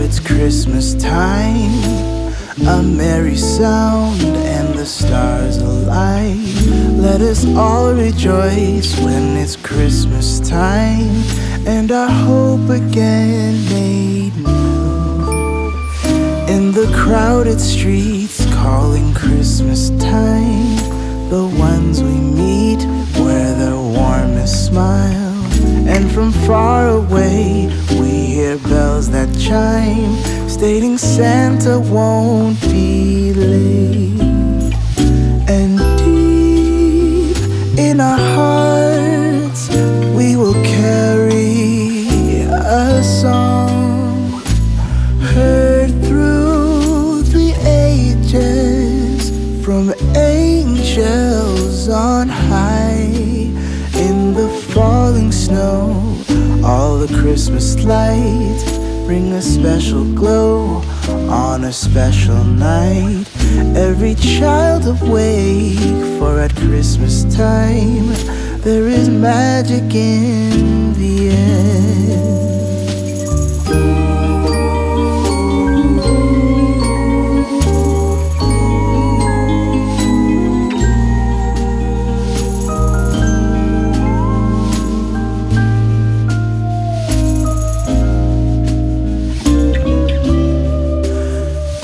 it's Christmas time. A merry sound and the stars alight. Let us all rejoice when it's Christmas time, and our hope again made new. In the crowded streets calling Christmas time, the ones we meet wear their warmest smile. And from far away we hear bells that chime, stating Santa won't be late. And deep in our hearts we will carry a song, heard through the ages from angels on high. In the falling snow, all the Christmas lights bring a special glow on a special night. Every child awake, for at Christmas time there is magic in the air.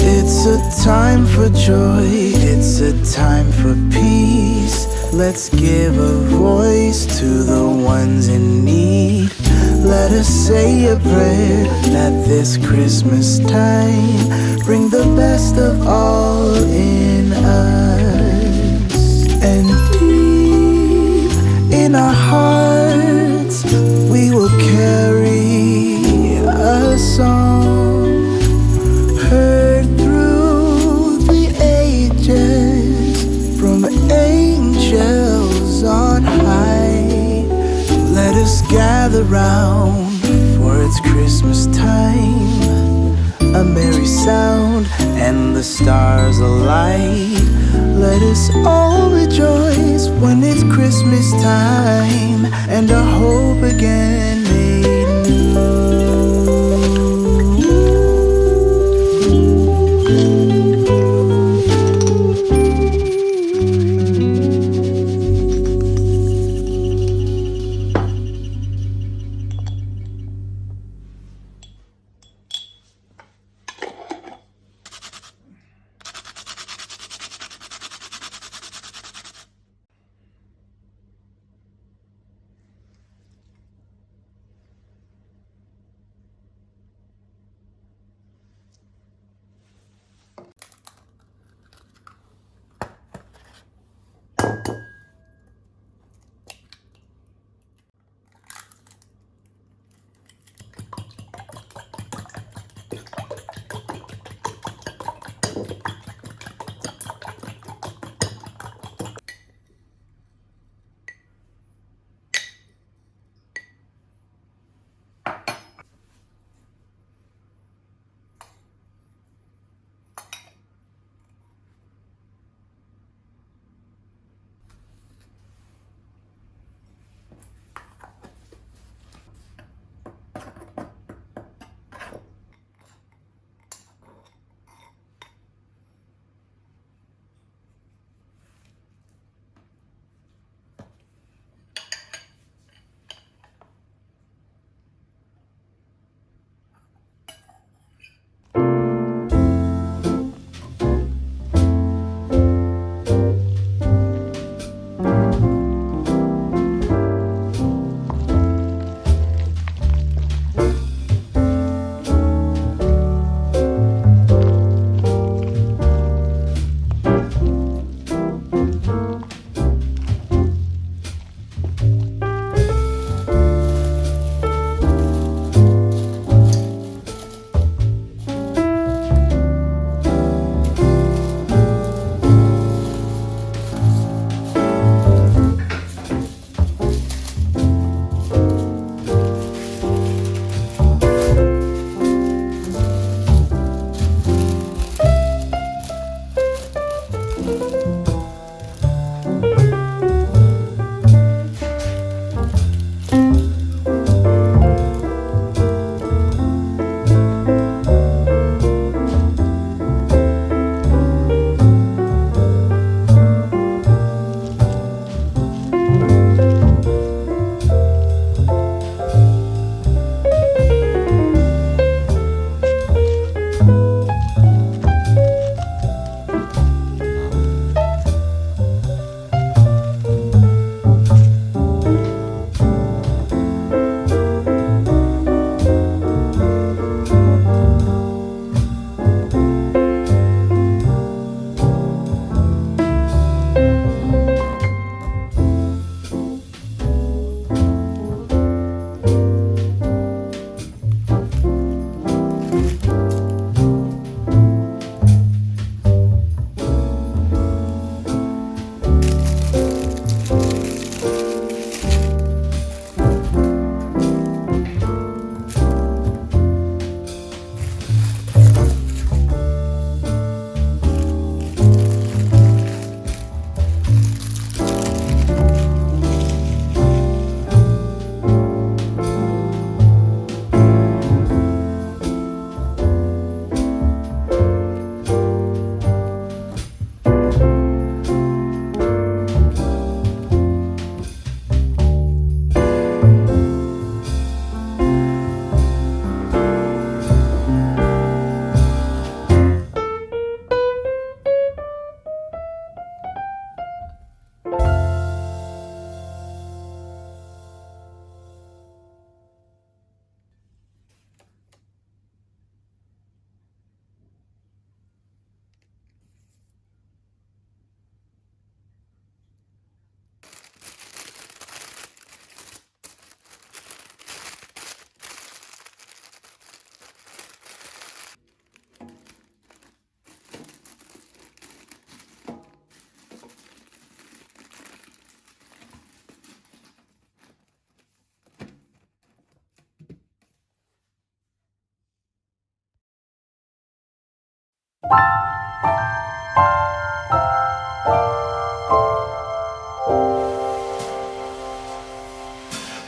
It's a time for joy, it's a time for peace. Let's give a voice to the ones in need. Let us say a prayer at this Christmas time, bring the best of all in us. And deep in our hearts we will carry a song, heard through the ages from angels on high. Let us gather round, for it's Christmas time. A merry sound and the stars alight. Let us all rejoice when it's Christmas time, and our hope again made new.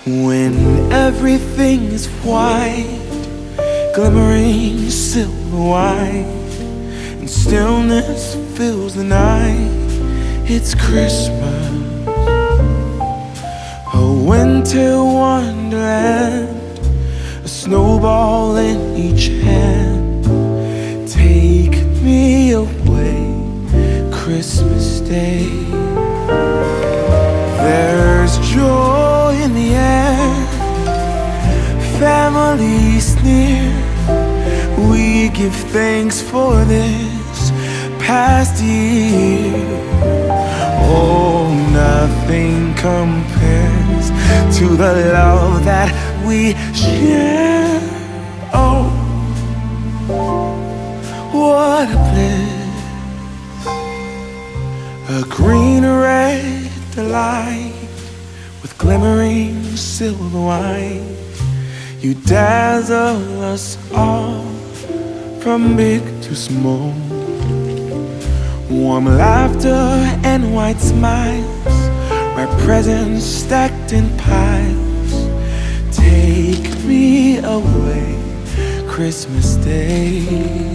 When everything is white, glimmering silver white, and stillness fills the night, it's Christmas, a winter wonderland, a snowball in each hand. Take me away, Christmas Day. There's joy in the air, family's near. We give thanks for this past year. Oh, nothing compares to the love that we share. Oh, what a bliss, a green red delight with glimmering silver white. You dazzle us all, from big to small. Warm laughter and white smiles, red presents stacked in piles. Take me away, Christmas Day.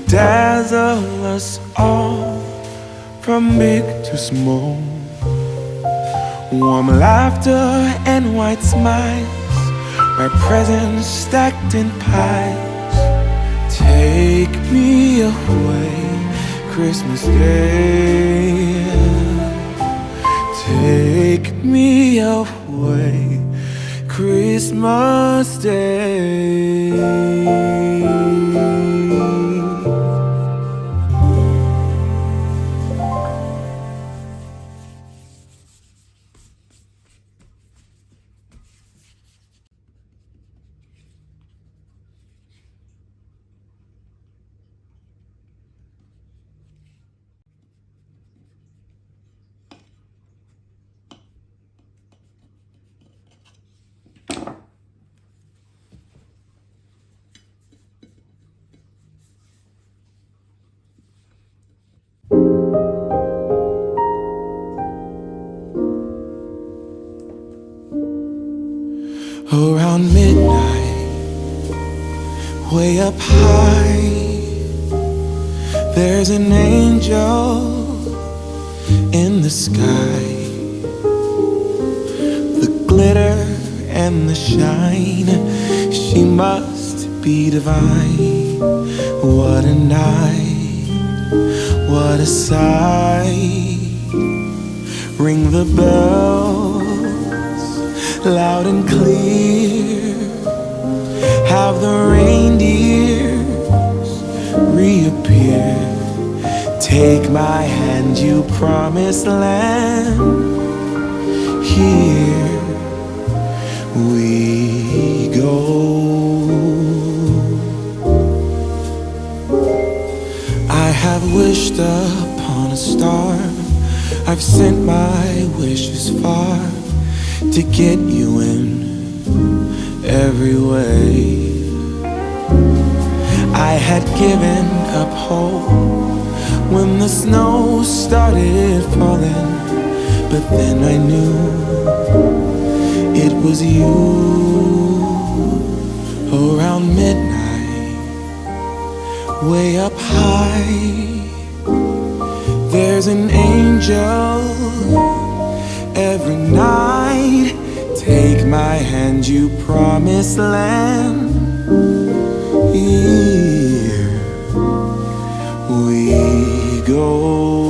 Dazzle us all, from big to small. Warm laughter and white smiles, red presents stacked in piles. Take me away, Christmas Day. Take me away, Christmas Day. Around midnight, way up high, there's an angel in the sky. The glitter and the shine, she must be divine. What a night, what a sight. Ring the bells loud and clear, have the reindeers reappear. Take my hand, you promised land. Here we go. I have wished upon a star, I've sent my wishes far, to get you in every way. I had given up hope when the snow started falling, but then I knew it was you. Around midnight, way up high, there's an angel every night. Take my hand, you promised land. Here we go.